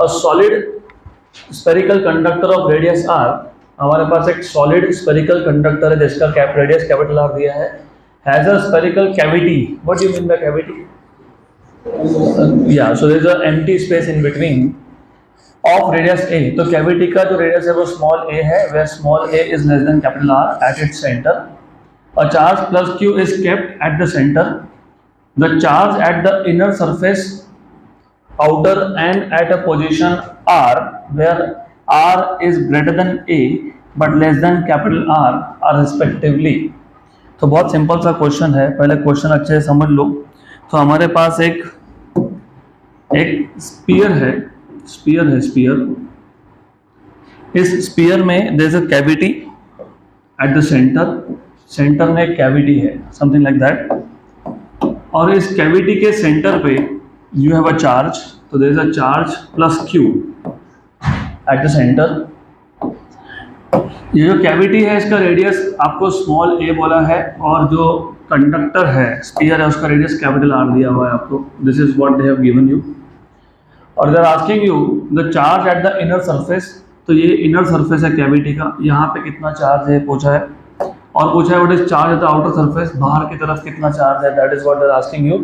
A solid spherical conductor of radius R, हमारे पास एक सॉलिड स्पेरिकल कंडक्टर है जिसका रेडियस कैपिटल आर दिया है, has a spherical cavity. What do you mean by cavity? या so there is a empty space in between of radius A. तो cavity का जो रेडियस है वो स्मॉल ए है, where small a is less than capital R at its centre. A charge plus q is kept at the centre. The charge at the inner surface outer and at a position R where R is greater than A but less than capital R are respectively. तो बहुत simple सा question है, पहले question अच्छे से समझ लो. तो हमारे पास एक स्पीयर है. इस स्पीयर में there is a cavity at the centre में एक कैविटी है, समथिंग लाइक दैट. और इस कैविटी के सेंटर पे you have a charge, so there is a charge plus q at the center. ये जो कैविटी है इसका रेडियस आपको स्मॉल a बोला है और जो कंडक्टर है स्फीयर है उसका रेडियस कैपिटल r दिया हुआ है आपको. This is what they have given you. और they are asking you the charge at the inner surface. तो ये इनर सरफेस है कैविटी का, यहाँ पे कितना चार्ज है पूछा है, और पूछा है what is charge at the outer surface, बाहर की तरफ कितना चार्ज है. That is what they are asking you.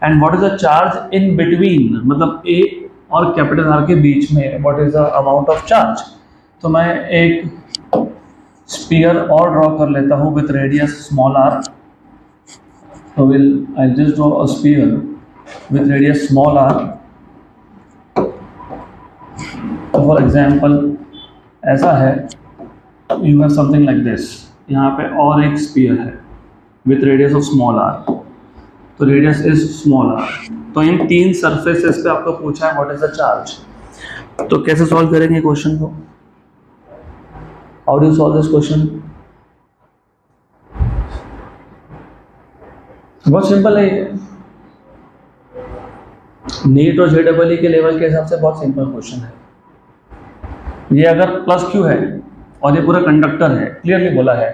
And what is the charge in between, मतलब ए और कैपिटल आर के बीच में what is the amount of charge. तो मैं एक स्फीयर और ड्रॉ कर लेता हूँ विथ रेडियस स्मॉल आर. तो I just draw a sphere with radius small R. तो फॉर एग्जाम्पल ऐसा है, you have something like this. यहाँ पे और एक स्फीयर है with radius of small R. तो रेडियस इज स्मॉल आर. तो इन तीन सरफेसेस पे आपको पूछा है व्हाट इज द चार्ज. तो कैसे सॉल्व करेंगे क्वेश्चन को? How do you solve this question? बहुत सिंपल है ये. नीट और जेडबल के लेवल के हिसाब से बहुत सिंपल क्वेश्चन है ये. अगर प्लस क्यू है और ये पूरा कंडक्टर है, क्लियरली बोला है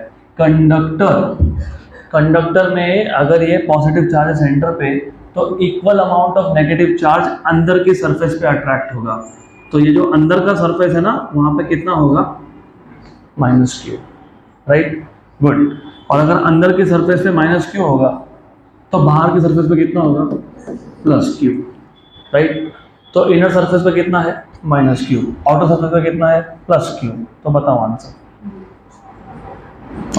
कंडक्टर में अगर ये पॉजिटिव चार्ज है सेंटर पे तो equal amount of negative charge अंदर की सरफेस पे अट्रैक्ट होगा. तो ये जो अंदर का सरफेस है ना वहाँ पे कितना होगा? Minus Q. Right, good. और अगर अंदर की सरफेस पे माइनस क्यू होगा तो बाहर की सरफेस पे कितना होगा? Plus Q. राइट. तो इनर सरफेस पे कितना है? Minus Q. आउटर सरफेस पे कितना है? Plus q. तो बताओ आंसर.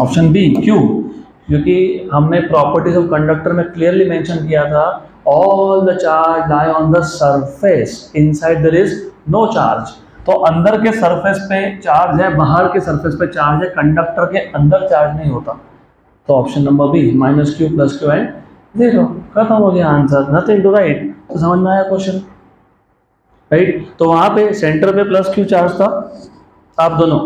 ऑप्शन बी क्यू, क्योंकि हमने प्रॉपर्टीज ऑफ कंडक्टर में क्लियरली मेंशन किया था all the charge lie on the surface, inside there is no charge. तो अंदर के सरफेस पे चार्ज है, बाहर के सरफेस पे चार्ज है, कंडक्टर के अंदर चार्ज नहीं होता. तो option number B minus q plus q and zero. खत्म हो गया आंसर, नथिंग टू राइट. तो समझ में आया क्वेश्चन? राइट. तो वहाँ पे सेंटर पे प्लस क्यू चार्ज था, आप दोनों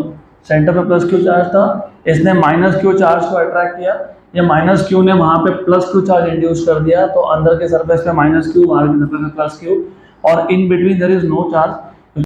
सेंटर पे प्लस क्यू चार्ज था, इसने माइनस क्यू चार्ज को अट्रैक्ट किया, ये माइनस क्यू ने वहाँ पे प्लस क्यू चार्ज इंड्यूस कर दिया. तो अंदर के सरफेस पे माइनस क्यू, बाहर के सरफेस पे प्लस क्यू, और in between there is no charge.